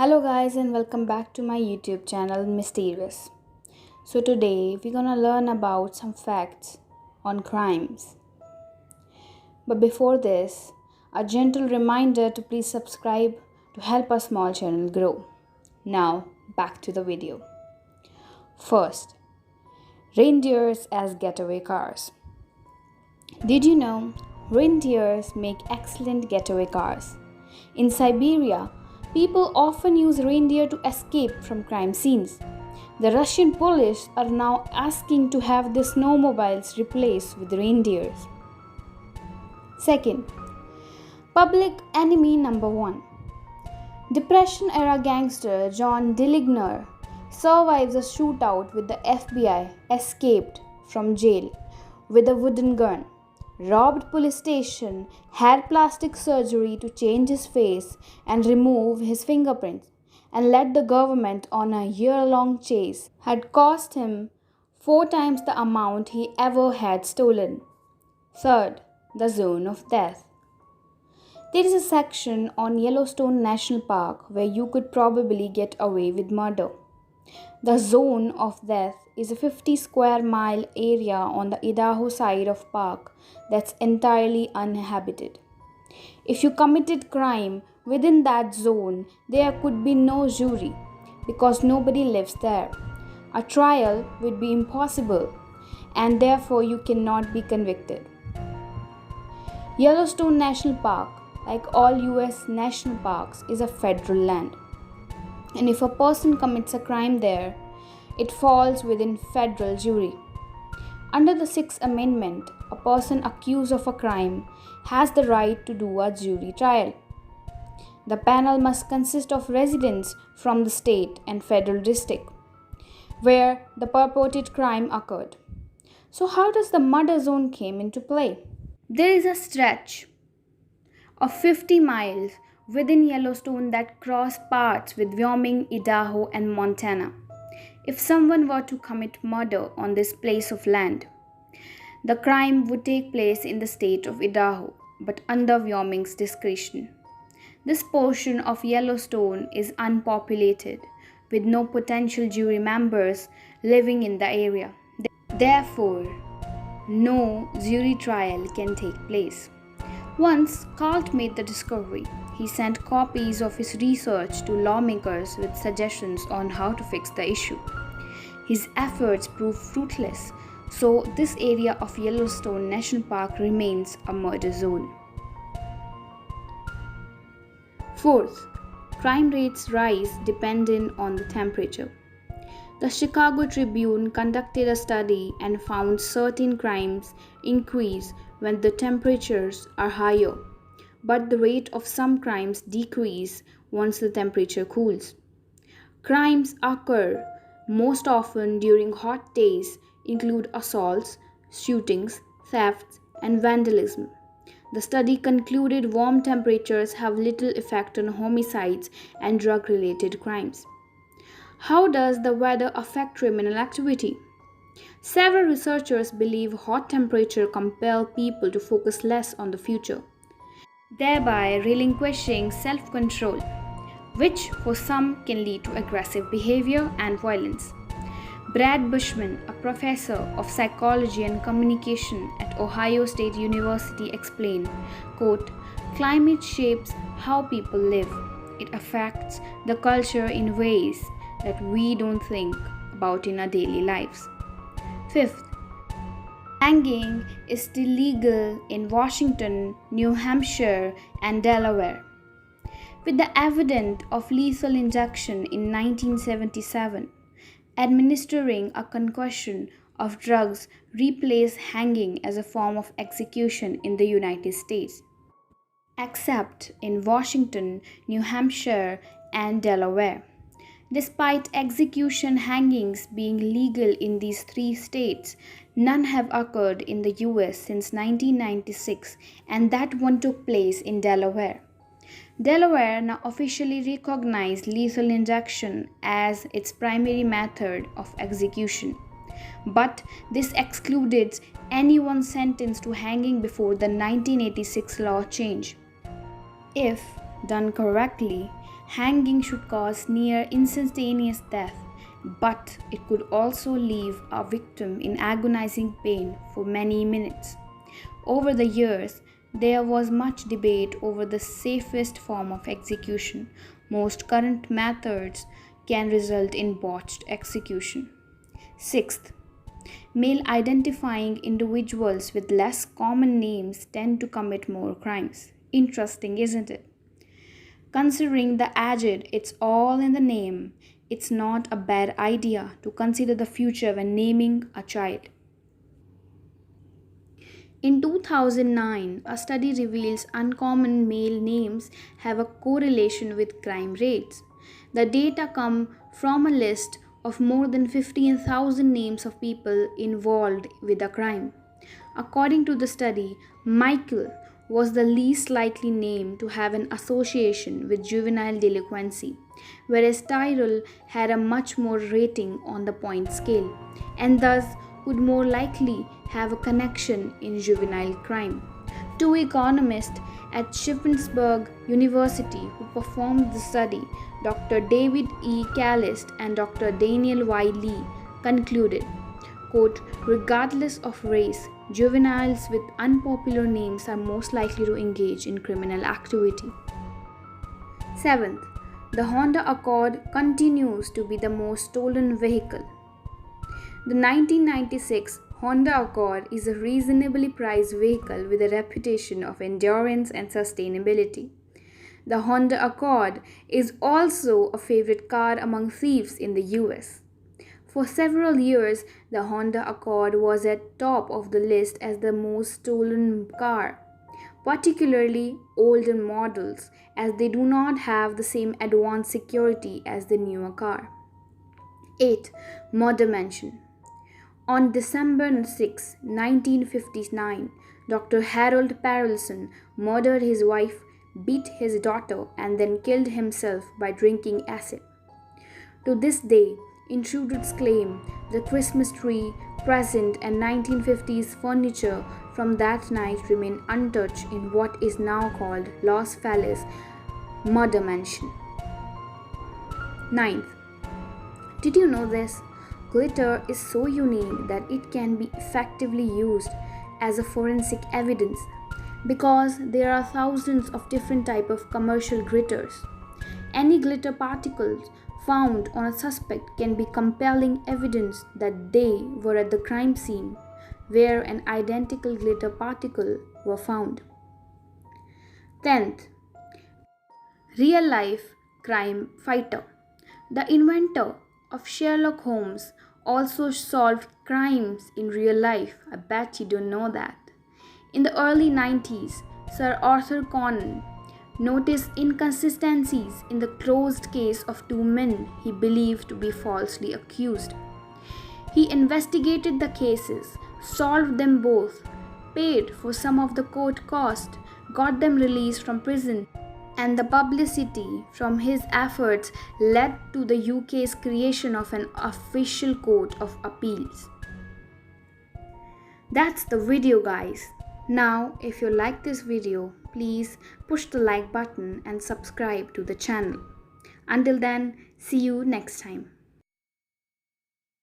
Hello guys and welcome back to my YouTube channel Mysterious. So today we're gonna learn about some facts on crimes. But before this, a gentle reminder to please subscribe to help our small channel grow. Now back to the video. First, reindeers as getaway cars. Did you know reindeers make excellent getaway cars? In Siberia, people often use reindeer to escape from crime scenes. The Russian police are now asking to have the snowmobiles replaced with reindeers. Second, public enemy number one. Depression era gangster John Dillinger survives a shootout with the FBI, escaped from jail with a wooden gun, robbed police station, had plastic surgery to change his face and remove his fingerprints, and led the government on a year-long chase, had cost him 4 times the amount he ever had stolen. Third, the zone of death. There is a section on Yellowstone National Park where you could probably get away with murder. The zone of death is a 50 square mile area on the Idaho side of park that's entirely uninhabited. If you committed crime within that zone, there could be no jury because nobody lives there. A trial would be impossible and therefore you cannot be convicted. Yellowstone National Park, like all US national parks, is a federal land. And if a person commits a crime there, it falls within federal jury. Under the Sixth Amendment, a person accused of a crime has the right to do a jury trial. The panel must consist of residents from the state and federal district where the purported crime occurred. So how does the murder zone came into play? There is a stretch of 50 miles within Yellowstone that cross parts with Wyoming, Idaho, and Montana. If someone were to commit murder on this place of land, the crime would take place in the state of Idaho, but under Wyoming's discretion. This portion of Yellowstone is unpopulated, with no potential jury members living in the area. Therefore, no jury trial can take place. Once Calt made the discovery, he sent copies of his research to lawmakers with suggestions on how to fix the issue. His efforts proved fruitless, so this area of Yellowstone National Park remains a murder zone. Fourth, crime rates rise depending on the temperature. The Chicago Tribune conducted a study and found certain crimes increase when the temperatures are higher, but the rate of some crimes decrease once the temperature cools. Crimes occur most often during hot days include assaults, shootings, thefts, and vandalism. The study concluded warm temperatures have little effect on homicides and drug-related crimes. How does the weather affect criminal activity? Several researchers believe hot temperature compel people to focus less on the future, thereby relinquishing self-control, which for some can lead to aggressive behavior and violence. Brad Bushman, a professor of psychology and communication at Ohio State University, explained, quote, "Climate shapes how people live. It affects the culture in ways that we don't think about in our daily lives." Fifth, hanging is still legal in Washington, New Hampshire, and Delaware. With the advent of lethal injection in 1977, administering a concussion of drugs replaced hanging as a form of execution in the United States, except in Washington, New Hampshire, and Delaware. Despite execution hangings being legal in these three states, none have occurred in the US since 1996, and that one took place in Delaware. Delaware now officially recognized lethal injection as its primary method of execution, but this excluded anyone sentenced to hanging before the 1986 law change. If done correctly, Hanging should cause near instantaneous death, but it could also leave a victim in agonizing pain for many minutes. Over the years, there was much debate over the safest form of execution. Most current methods can result in botched execution. Sixth, male identifying individuals with less common names tend to commit more crimes. Interesting, isn't it? Considering the adage, it's all in the name, it's not a bad idea to consider the future when naming a child. In 2009, a study reveals uncommon male names have a correlation with crime rates. The data come from a list of more than 15,000 names of people involved with a crime. According to the study, Michael was the least likely name to have an association with juvenile delinquency, whereas Tyrell had a much more rating on the point scale, and thus would more likely have a connection in juvenile crime. Two economists at Shippensburg University who performed the study, Dr. David E. Callist and Dr. Daniel Y. Lee, concluded, quote, regardless of race, juveniles with unpopular names are most likely to engage in criminal activity. Seventh, the Honda Accord continues to be the most stolen vehicle. The 1996 Honda Accord is a reasonably priced vehicle with a reputation of endurance and sustainability. The Honda Accord is also a favorite car among thieves in the US. For several years, the Honda Accord was at top of the list as the most stolen car, particularly older models, as they do not have the same advanced security as the newer car. 8. Murder Mansion. On December 6, 1959, Dr. Harold Parelson murdered his wife, beat his daughter, and then killed himself by drinking acid. To this day, intruders claim the Christmas tree, present, and 1950s furniture from that night remain untouched in what is now called Los Feliz Murder Mansion. 9th. Did you know this? Glitter is so unique that it can be effectively used as a forensic evidence because there are thousands of different types of commercial glitters. Any glitter particles found on a suspect can be compelling evidence that they were at the crime scene where an identical glitter particle were found. 10th, real life crime fighter. The inventor of Sherlock Holmes also solved crimes in real life. I bet you don't know that. In the early 90s, Sir Arthur Conan noticed inconsistencies in the closed case of two men he believed to be falsely accused. He investigated the cases, solved them both, paid for some of the court costs, got them released from prison, and the publicity from his efforts led to the UK's creation of an official court of appeals. That's the video, guys. Now, if you like this video, please push the like button and subscribe to the channel. Until then, see you next time.